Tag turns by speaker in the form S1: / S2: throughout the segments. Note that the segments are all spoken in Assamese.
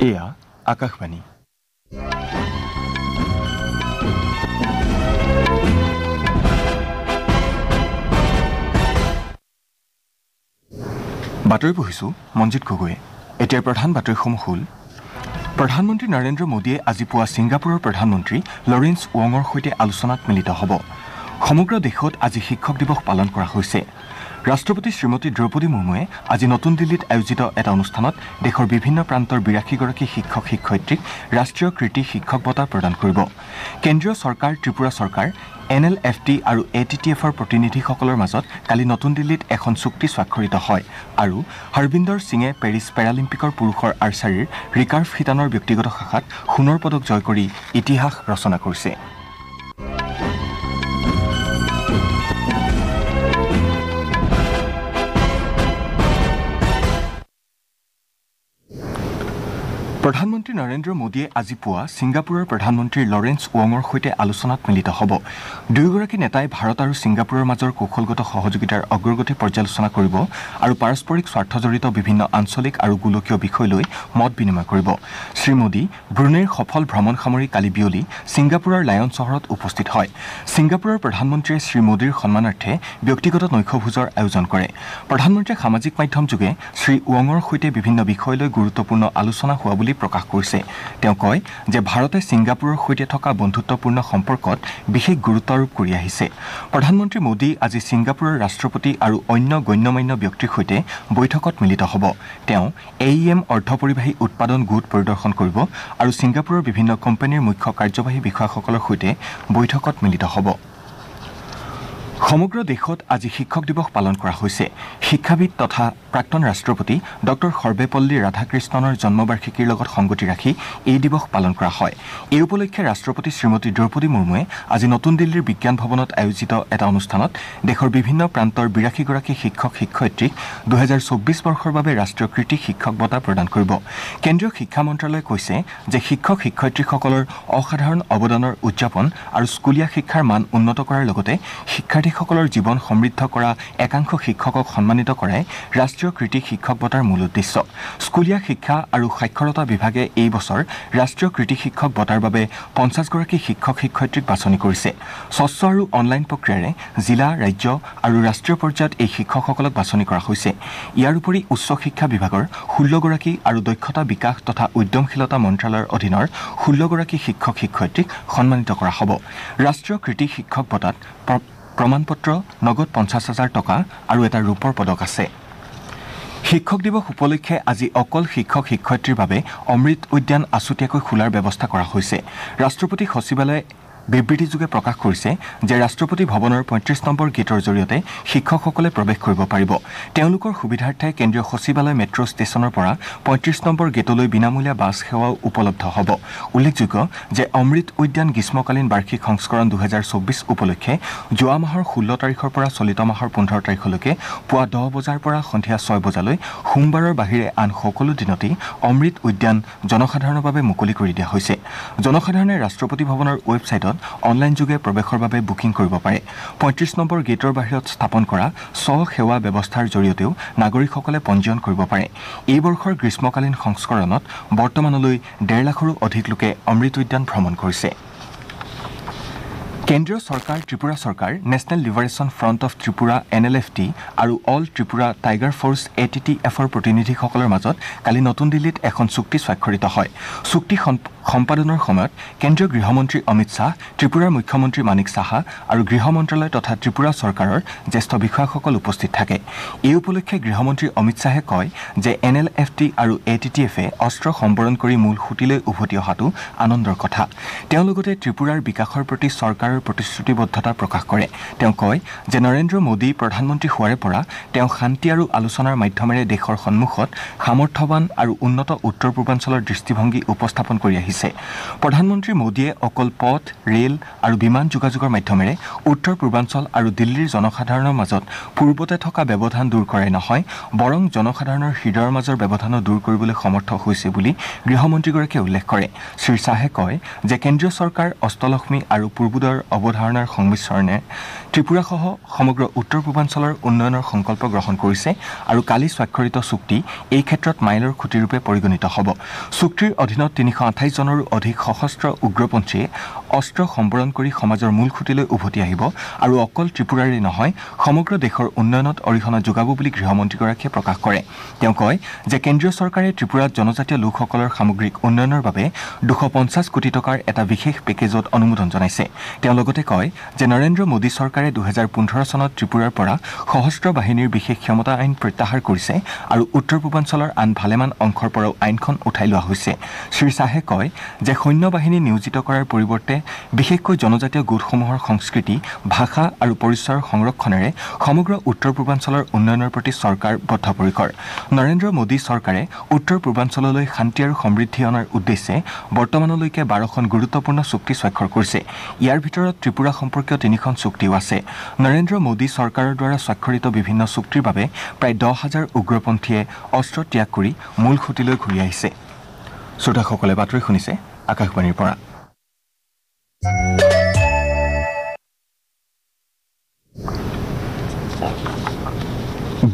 S1: এয়া আকাশবাণী। বাতৰি পঢ়িছো মঞ্জিত গগৈয়ে। এতিয়াৰ প্ৰধান বাতৰিসমূহ হ'ল প্ৰধানমন্ত্ৰী নৰেন্দ্ৰ মোদীয়ে আজি পুৱা ছিংগাপুৰৰ প্ৰধানমন্ত্ৰী লৰেন্স ৱঙৰ সৈতে আলোচনাত মিলিত হ'ব। সমগ্ৰ দেশত আজি শিক্ষক দিৱস পালন কৰা হৈছে। ৰাষ্ট্ৰপতি শ্ৰীমতী দ্ৰৌপদী মুৰ্মুৱে আজি নতুন দিল্লীত আয়োজিত এটা অনুষ্ঠানত দেশৰ বিভিন্ন প্ৰান্তৰ ৮২গৰাকী শিক্ষক শিক্ষয়িত্ৰীক ৰাষ্ট্ৰীয় কৃতি শিক্ষক বঁটা প্ৰদান কৰিব। কেন্দ্ৰীয় চৰকাৰ, ত্ৰিপুৰা চৰকাৰ, NLFT আৰু ATTFৰ প্ৰতিনিধিসকলৰ মাজত কালি নতুন দিল্লীত এখন চুক্তি স্বাক্ষৰিত হয় আৰু হৰবিন্দৰ সিঙে পেৰিছ পেৰালিম্পিকৰ পুৰুষৰ আৰ্চাৰীৰ ৰিকাৰ্ভ শিতানৰ ব্যক্তিগত শাখাত সোণৰ পদক জয় কৰি ইতিহাস ৰচনা কৰিছে। প্ৰধানমন্ত্ৰী নৰেন্দ্ৰ মোদীয়ে আজি পুৱা ছিংগাপুৰৰ প্ৰধানমন্ত্ৰী লৰেন্স ৱঙৰ সৈতে আলোচনাত মিলিত হ'ব। দুয়োগৰাকী নেতাই ভাৰত আৰু ছিংগাপুৰৰ মাজৰ কৌশলগত সহযোগিতাৰ অগ্ৰগতি পৰ্যালোচনা কৰিব আৰু পাৰস্পৰিক স্বাৰ্থজড়িত বিভিন্ন আঞ্চলিক আৰু গোলকীয় বিষয় লৈ মত বিনিময় কৰিব। শ্ৰীমোদী ব্ৰুনেইৰ সফল ভ্ৰমণ সামৰি কালি বিয়লি ছিংগাপুৰৰ লায়ন চহৰত উপস্থিত হয়। ছিংগাপুৰৰ প্ৰধানমন্ত্ৰীয়ে শ্ৰীমোদীৰ সন্মানাৰ্থে ব্যক্তিগত নৈশভোজৰ আয়োজন কৰে। প্ৰধানমন্ত্ৰীয়ে সামাজিক মাধ্যম যোগে শ্ৰী ৱঙৰ সৈতে বিভিন্ন বিষয় লৈ গুৰুত্বপূৰ্ণ আলোচনা হোৱা বুলি প্ৰকাশ কৰিছে। তেওঁ কয় যে ভাৰতে ছিংগাপুৰৰ সৈতে থকা বন্ধুত্বপূৰ্ণ সম্পৰ্কত বিশেষ গুৰুত্ব আৰোপ কৰি আহিছে। প্ৰধানমন্ত্ৰী মোদী আজি ছিংগাপুৰৰ ৰাষ্ট্ৰপতি আৰু অন্য গণ্যমান্য ব্যক্তিৰ সৈতে বৈঠকত মিলিত হ'ব। তেওঁ AEM অৰ্ধপৰিবাহী উৎপাদন গোট পৰিদৰ্শন কৰিব আৰু ছিংগাপুৰৰ বিভিন্ন কোম্পানীৰ মুখ্য কাৰ্যবাহী বিষয়াসকলৰ সৈতে বৈঠকত মিলিত হ'ব। সমগ্ৰ দেশত আজি শিক্ষক দিৱস পালন কৰা হৈছে। শিক্ষাবিদ তথা প্ৰাক্তন ৰাষ্ট্ৰপতি ডক্টৰ সৰ্বেপল্লী ৰাধাকৃষ্ণনৰ জন্মবাৰ্ষিকীৰ লগত সংগতি ৰাখি এই দিৱস পালন কৰা হয়। এই উপলক্ষে ৰাষ্ট্ৰপতি শ্ৰীমতী দ্ৰৌপদী মুৰ্মুৱে আজি নতুন দিল্লীৰ বিজ্ঞান ভৱনত আয়োজিত এটা অনুষ্ঠানত দেশৰ বিভিন্ন প্ৰান্তৰ ৮২গৰাকী শিক্ষক শিক্ষয়িত্ৰীক ২০২৪ বৰ্ষৰ বাবে ৰাষ্ট্ৰীয় কৃতি শিক্ষক বঁটা প্ৰদান কৰিব। কেন্দ্ৰীয় শিক্ষা মন্ত্ৰালয়ে কৈছে যে শিক্ষক শিক্ষয়িত্ৰীসকলৰ অসাধাৰণ অৱদানৰ উদযাপন আৰু স্কুলীয়া শিক্ষাৰ মান উন্নত কৰাৰ লগতে শিক্ষাৰ্থীসকলৰ জীৱন সমৃদ্ধ কৰা একাংশ শিক্ষকক সন্মানিত কৰাই ৰাষ্ট্ৰীয় কৃতি শিক্ষক বঁটাৰ মূল উদ্দেশ্য। স্কুলীয়া শিক্ষা আৰু সাক্ষৰতা বিভাগে এই বছৰ ৰাষ্ট্ৰীয় কৃতি শিক্ষক বঁটাৰ বাবে ৫০গৰাকী শিক্ষক শিক্ষয়িত্ৰীক বাছনি কৰিছে। স্বচ্ছ আৰু অনলাইন প্ৰক্ৰিয়াৰে জিলা, ৰাজ্য আৰু ৰাষ্ট্ৰীয় পৰ্যায়ত এই শিক্ষকসকলক বাছনি কৰা হৈছে। ইয়াৰ উপৰি উচ্চ শিক্ষা বিভাগৰ ১৬গৰাকী আৰু দক্ষতা বিকাশ তথা উদ্যমশীলতা মন্ত্ৰালয়ৰ অধীনৰ ১৬গৰাকী শিক্ষক শিক্ষয়িত্ৰীক সন্মানিত কৰা হ'ব। ৰাষ্ট্ৰীয় কৃতি শিক্ষক বঁটাত প্ৰমাণপত্ৰ, নগদ ৫০,০০০ টকা আৰু এটা ৰূপৰ পদক আছে। শিক্ষক দিৱস উপলক্ষে আজি অকল শিক্ষক শিক্ষয়িত্ৰীৰ বাবে অমৃত উদ্যান আছুতীয়াকৈ খোলাৰ ব্যৱস্থা কৰা হৈছে। ৰাষ্ট্ৰপতি সচিবালয়ে বিবৃতিযোগে প্ৰকাশ কৰিছে যে ৰাষ্ট্ৰপতি ভৱনৰ ৩৫ নম্বৰ গেটৰ জৰিয়তে শিক্ষকসকলে প্ৰৱেশ কৰিব পাৰিব। তেওঁলোকৰ সুবিধাৰ্থে কেন্দ্ৰীয় সচিবালয় মেট্ৰ' ষ্টেচনৰ পৰা ৩৫ নম্বৰ গেটলৈ বিনামূলীয়া বাছ সেৱাও উপলব্ধ হ'ব। উল্লেখযোগ্য যে অমৃত উদ্যান গ্ৰীষ্মকালীন বাৰ্ষিক সংস্কৰণ ২০২৪ উপলক্ষে যোৱা মাহৰ ১৬ তাৰিখৰ পৰা চলিত মাহৰ ১৫ তাৰিখলৈকে পুৱা ১০ বজাৰ পৰা সন্ধিয়া ৬ বজালৈ সোমবাৰৰ বাহিৰে আন সকলো দিনতেই অমৃত উদ্যান জনসাধাৰণৰ বাবে মুকলি কৰি দিয়া হৈছে। জনসাধাৰণে ৰাষ্ট্ৰপতি ভৱনৰ ৱেবছাইটত অনলাইন যোগে প্ৰৱেশৰ বাবে বুকিং কৰিব পাৰে। ৩৫ নম্বৰ গেটৰ বাহিৰত স্থাপন কৰা সেৱা ব্যৱস্থাৰ জৰিয়তেও নাগৰিকসকলে পঞ্জীয়ন কৰিব পাৰে। এই বৰ্ষৰ গ্ৰীষ্মকালীন সংস্কৰণত বৰ্তমানলৈ ১.৫ লাখৰো অধিক লোকে অমৃত উদ্যান ভ্ৰমণ কৰিছে। কেন্দ্ৰীয় চৰকাৰ, ত্ৰিপুৰা চৰকাৰ, national liberation front of Tripura NLFT আৰু অল ত্ৰিপুৰা টাইগাৰ ফ'ৰ্চ ATTFৰ প্ৰতিনিধিসকলৰ মাজত কালি নতুন দিল্লীত এখন চুক্তি স্বাক্ষৰিত হয়। চুক্তি সম্পাদনৰ সময়ত কেন্দ্ৰীয় গৃহমন্ত্ৰী অমিত শ্বাহ, ত্ৰিপুৰাৰ মুখ্যমন্ত্ৰী মানিক সাহা আৰু গৃহ মন্ত্ৰালয় তথা ত্ৰিপুৰা চৰকাৰৰ জ্যেষ্ঠ বিষয়াসকল উপস্থিত থাকে। এই উপলক্ষে গৃহমন্ত্ৰী অমিত শ্বাহে কয় যে NLFT আৰু ATTFে অস্ত্ৰ সম্বৰণ কৰি মূল সুঁতিলৈ উভতি অহাটো আনন্দৰ কথা। তেওঁ লগতে ত্ৰিপুৰাৰ বিকাশৰ প্ৰতি চৰকাৰৰ প্ৰতিশ্ৰুতিবদ্ধতা প্ৰকাশ কৰে। তেওঁ কয় যে নৰেন্দ্ৰ মোদী প্ৰধানমন্ত্ৰী হোৱাৰে পৰা তেওঁ শান্তি আৰু আলোচনাৰ মাধ্যমেৰে দেশৰ সন্মুখত সামৰ্থ্যৱান আৰু উন্নত উত্তৰ পূৰ্বাঞ্চলৰ দৃষ্টিভংগী উপস্থাপন কৰি আহিছে। প্ৰধানমন্ত্ৰী মোদীয়ে অকল পথ, ৰেল আৰু বিমান যোগাযোগৰ মাধ্যমেৰে উত্তৰ পূৰ্বাঞ্চল আৰু দিল্লীৰ জনসাধাৰণৰ মাজত পূৰ্বতে থকা ব্যৱধান দূৰ কৰাই নহয়, বৰং জনসাধাৰণৰ হৃদয়ৰ মাজৰ ব্যৱধানো দূৰ কৰিবলৈ সমৰ্থ হৈছে বুলি গৃহমন্ত্ৰীগৰাকীয়ে উল্লেখ কৰে। শ্ৰী শ্বাহে কয় যে কেন্দ্ৰীয় চৰকাৰ অষ্টলক্ষ্মী আৰু পূৰ্বোদয়ৰ অৱধাৰণাৰ সংমিশ্ৰণে ত্ৰিপুৰাসহ সমগ্ৰ উত্তৰ পূৰ্বাঞ্চলৰ উন্নয়নৰ সংকল্প গ্ৰহণ কৰিছে আৰু কালি স্বাক্ষৰিত চুক্তি এই ক্ষেত্ৰত মাইলৰ খুঁটিৰূপে পৰিগণিত হ'ব। চুক্তিৰ অধীনত ৩২৮ জনৰো অধিক সশস্ত্ৰ উগ্ৰপন্থীয়ে অস্ত্ৰ সম্বৰণ কৰি সমাজৰ মূল খুঁটিলৈ উভতি আহিব আৰু অকল ত্ৰিপুৰাৰে নহয় সমগ্ৰ দেশৰ উন্নয়নত অৰিহণা যোগাব বুলি গৃহমন্ত্ৰীগৰাকীয়ে প্ৰকাশ কৰে। তেওঁ কয় যে কেন্দ্ৰীয় চৰকাৰে ত্ৰিপুৰাত জনজাতীয় লোকসকলৰ সামগ্ৰিক উন্নয়নৰ বাবে 250 কোটি টকাৰ এটা বিশেষ পেকেজত অনুমোদন জনাইছে। তেওঁ লগতে কয় যে নৰেন্দ্ৰ মোদী চৰকাৰে 2015 চনত ত্ৰিপুৰাৰ পৰা সশস্ত্ৰ বাহিনীৰ বিশেষ ক্ষমতা আইন প্ৰত্যাহাৰ কৰিছে আৰু উত্তৰ পূৰ্বাঞ্চলৰ আন ভালেমান অংশৰ পৰাও আইনখন উঠাই লোৱা হৈছে। শ্ৰীশ্বাহে কয় যে সৈন্য বাহিনী নিয়োজিত কৰাৰ পৰিৱৰ্তে বিশেষকৈ জনজাতীয় গোটসমূহৰ সংস্কৃতি, ভাষা আৰু পৰিচয়ৰ সংৰক্ষণেৰে সমগ্ৰ উত্তৰ পূৰ্বাঞ্চলৰ উন্নয়নৰ প্ৰতি চৰকাৰ বদ্ধপৰিকৰ। নৰেন্দ্ৰ মোদী চৰকাৰে উত্তৰ পূৰ্বাঞ্চললৈ শান্তি আৰু সমৃদ্ধি অনাৰ উদ্দেশ্যে বৰ্তমানলৈকে 12খন গুৰুত্বপূৰ্ণ চুক্তি স্বাক্ষৰ কৰিছে। ইয়াৰ ভিতৰত ত্ৰিপুৰা সম্পৰ্কীয় 3খন চুক্তিও আছে। নৰেন্দ্ৰ মোদী চৰকাৰৰ দ্বাৰা স্বাক্ষৰিত বিভিন্ন চুক্তিৰ বাবে প্ৰায় 10,000 উগ্ৰপন্থীয়ে অস্ত্ৰ ত্যাগ কৰি মূল খুঁটিলৈ ঘূৰি আহিছে। শ্ৰোতাসকলে বাতৰি শুনিছে আকাশবাণীৰ পৰা।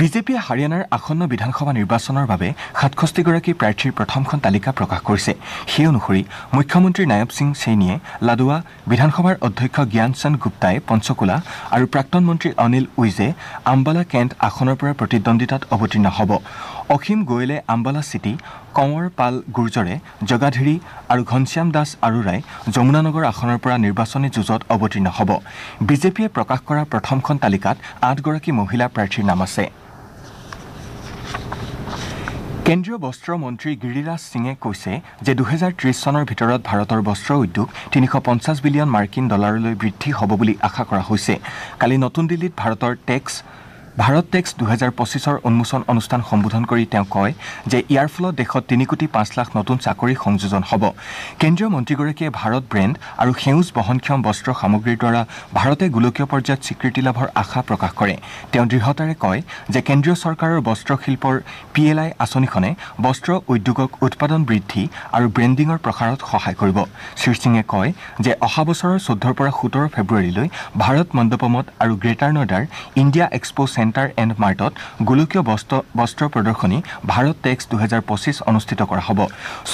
S1: বিজেপিয়ে হাৰিয়ানাৰ আসন্ন বিধানসভা নিৰ্বাচনৰ বাবে 67গৰাকী প্ৰাৰ্থীৰ প্ৰথমখন তালিকা প্ৰকাশ কৰিছে। সেই অনুসৰি মুখ্যমন্ত্ৰী নায়ব সিং চেইনীয়ে লাডুৱা, বিধানসভাৰ অধ্যক্ষ জ্ঞান চন্দ গুপ্তাই পঞ্চকুলা আৰু প্ৰাক্তন মন্ত্ৰী অনিল উইজে আম্বালা কেণ্ট আসনৰ পৰা প্ৰতিদ্বন্দ্বিতাত অৱতীৰ্ণ হ'ব। অসীম গোয়েলে আম্বালা চিটি, কঁৱৰ পাল গুৰ্জৰে জগাধেৰী আৰু ঘনশ্যাম দাস আৰোৰাই যমুনানগৰ আসনৰ পৰা নিৰ্বাচনী যুঁজত অৱতীৰ্ণ হ'ব। বিজেপিয়ে প্ৰকাশ কৰা প্ৰথমখন তালিকাত 8গৰাকী মহিলা প্ৰাৰ্থীৰ নাম আছে। কেন্দ্ৰীয় বস্ত্ৰ মন্ত্ৰী গিৰিৰাজ সিঙে কৈছে যে 2030 চনৰ ভিতৰত ভাৰতৰ বস্ত্ৰ উদ্যোগ 350 বিলিয়ন মাৰ্কিন ডলাৰলৈ বৃদ্ধি হ'ব বুলি আশা কৰা হৈছে। কালি নতুন দিল্লীত ভাৰত টেক্স 2025ৰ উন্মোচন অনুষ্ঠান সম্বোধন কৰি তেওঁ কয় যে ইয়াৰ ফলত দেশত 3,05 লাখ নতুন চাকৰি সংযোজন হ'ব। কেন্দ্ৰীয় মন্ত্ৰীগৰাকীয়ে ভাৰত ব্ৰেণ্ড আৰু সেউজ বহনক্ষম বস্ত্ৰ সামগ্ৰীৰ দ্বাৰা ভাৰতে গোলকীয় পৰ্যায়ত স্বীকৃতি লাভৰ আশা প্ৰকাশ কৰে। তেওঁ দৃঢ়তাৰে কয় যে কেন্দ্ৰীয় চৰকাৰৰ বস্ত্ৰ শিল্পৰ PLI আঁচনিখনে বস্ত্ৰ উদ্যোগক উৎপাদন বৃদ্ধি আৰু ব্ৰেণ্ডিঙৰ প্ৰসাৰত সহায় কৰিব। শ্ৰীসিঙে কয় যে অহা বছৰৰ 14 পৰা 17 ফেব্ৰুৱাৰীলৈ ভাৰত মণ্ডপমত আৰু গ্ৰেটাৰ নয়ডাৰ ইণ্ডিয়া এক্সপো চেণ্টাৰ এণ্ড মাৰ্টত গোলকীয় বস্ত্ৰ প্ৰদৰ্শনী ভাৰত টেক্স 2025 অনুষ্ঠিত কৰা হ'ব।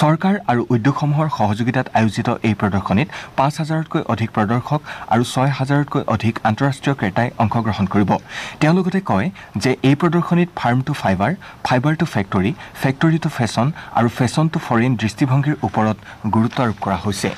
S1: চৰকাৰ আৰু উদ্যোগসমূহৰ সহযোগিতাত আয়োজিত এই প্ৰদৰ্শনীত 5,000তকৈ অধিক প্ৰদৰ্শক আৰু 6,000তকৈ অধিক আন্তঃৰাষ্ট্ৰীয় ক্ৰেতাই অংশগ্ৰহণ কৰিব। তেওঁ লগতে কয় যে এই প্ৰদৰ্শনীত farm to fibre, fibre to factory, factory to fashion আৰু ফেশ্বন টু ফৰেইন দৃষ্টিভংগীৰ ওপৰত গুৰুত্ব আৰোপ কৰা হৈছে।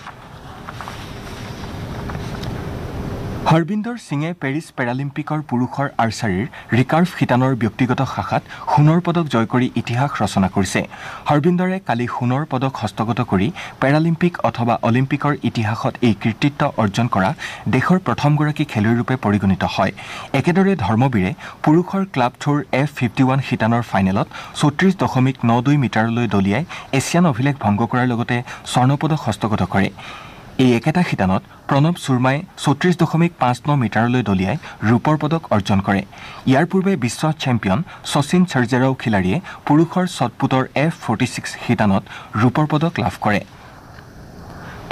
S1: হৰবিন্দৰ সিঙে পেৰিছ পেৰালিম্পিকৰ পুৰুষৰ আৰ্চাৰীৰ ৰিকাৰ্ভ শিতানৰ ব্যক্তিগত শাখাত সোণৰ পদক জয় কৰি ইতিহাস ৰচনা কৰিছে। হৰবিন্দৰে কালি সোণৰ পদক হস্তগত কৰি পেৰালিম্পিক অথবা অলিম্পিকৰ ইতিহাসত এই কৃতিত্ব অৰ্জন কৰা দেশৰ প্ৰথমগৰাকী খেলুৱৈৰূপে পৰিগণিত হয়। একেদৰে ধৰ্মবীৰে পুৰুষৰ ক্লাব থ্ৰ'ৰ F51 শিতানৰ ফাইনেলত 34.92 মিটাৰলৈ দলিয়াই এছিয়ান অভিলেখ ভংগ কৰাৰ লগতে স্বৰ্ণপদক হস্তগত কৰে। এই একেটা শিতানত প্ৰণৱ শৰ্মাই 34.59 মিটাৰলৈ দলিয়াই ৰূপৰ পদক অৰ্জন কৰে। ইয়াৰ পূৰ্বে বিশ্ব চেম্পিয়ন শচীন সৰ্জেৰাও খিলাৰীয়ে পুৰুষৰ শ্বটপুটৰ F46 শিতানত ৰূপৰ পদক লাভ কৰে।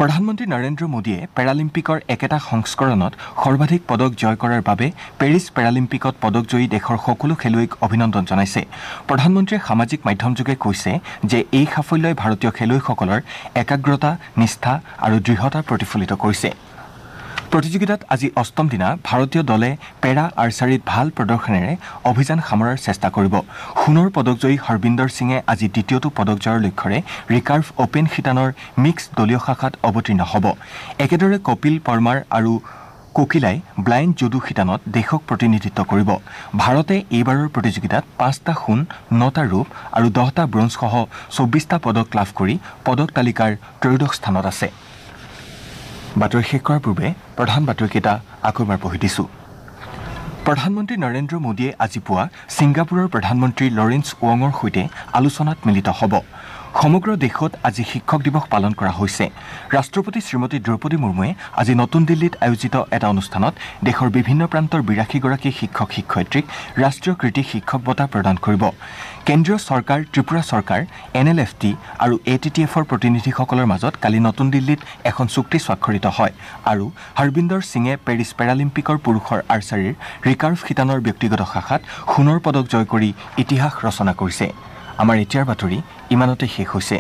S1: প্ৰধানমন্ত্ৰী নৰেন্দ্ৰ মোদীয়ে পেৰালিম্পিকৰ একেটা সংস্কৰণত সৰ্বাধিক পদক জয় কৰাৰ বাবে পেৰিছ পেৰালিম্পিকত পদকজয়ী দেশৰ সকলো খেলুৱৈক অভিনন্দন জনাইছে। প্ৰধানমন্ত্ৰীয়ে সামাজিক মাধ্যমযোগে কৈছে যে এই সাফল্যই ভাৰতীয় খেলুৱৈসকলৰ একাগ্ৰতা, নিষ্ঠা আৰু দৃঢ়তা প্ৰতিফলিত কৰিছে। প্ৰতিযোগিতাত আজি অষ্টম দিনা ভাৰতীয় দলে পেৰা আৰ্চাৰীত ভাল প্ৰদৰ্শনেৰে অভিযান সামৰাৰ চেষ্টা কৰিব। সোণৰ পদকজয়ী হৰবিন্দৰ সিঙে আজি দ্বিতীয়টো পদক জয়ৰ লক্ষ্যৰে ৰিকাৰ্ভ অপেন শিতানৰ মিক্সড দলীয় শাখাত অৱতীৰ্ণ হ'ব। একেদৰে কপিল পৰমাৰ আৰু কোকিলাই ব্লাইণ্ড জুডো শিতানত দেশক প্ৰতিনিধিত্ব কৰিব। ভাৰতে এইবাৰৰ প্ৰতিযোগিতাত 5টা সোণ, 9টা ৰূপ আৰু 10টা ব্ৰঞ্জসহ 24টা পদক লাভ কৰি পদক তালিকাৰ ত্ৰয়োদশ স্থানত আছে। বাতৰি শেষ কৰাৰ পূৰ্বে প্ৰধান বাতৰিকেইটা আকৌ এবাৰ পঢ়ি দিছোঁ। প্ৰধানমন্ত্ৰী নৰেন্দ্ৰ মোদীয়ে আজি পুৱা ছিংগাপুৰৰ প্ৰধানমন্ত্ৰী লৰেন্স ৱঙৰ সৈতে আলোচনাত মিলিত হ'ব। সমগ্ৰ দেশত আজি শিক্ষক দিৱস পালন কৰা হৈছে ৰাষ্ট্ৰপতি শ্ৰীমতী দ্ৰৌপদী মুৰ্মুৱে আজি নতুন দিল্লীত আয়োজিত এটা অনুষ্ঠানত দেশৰ বিভিন্ন প্ৰান্তৰ 82 গৰাকী শিক্ষক শিক্ষয়িত্ৰীক ৰাষ্ট্ৰীয় কৃতি শিক্ষক বঁটা প্ৰদান কৰিব কেন্দ্ৰীয় চৰকাৰ ত্ৰিপুৰা চৰকাৰ NLFT আৰু ATTFৰ প্ৰতিনিধিসকলৰ মাজত কালি নতুন দিল্লীত এখন চুক্তি স্বাক্ষৰিত হয় আৰু হৰবিন্দৰ সিঙে পেৰিছ পেৰালিম্পিকৰ পুৰুষৰ আৰ্চাৰীৰ ৰিকাৰ্ভ খিতানৰ ব্যক্তিগত শাখাত সোণৰ পদক জয় কৰি ইতিহাস ৰচনা কৰিছে আমাৰ এতিয়াৰ বাতৰি ইমানতে শেষ হৈছে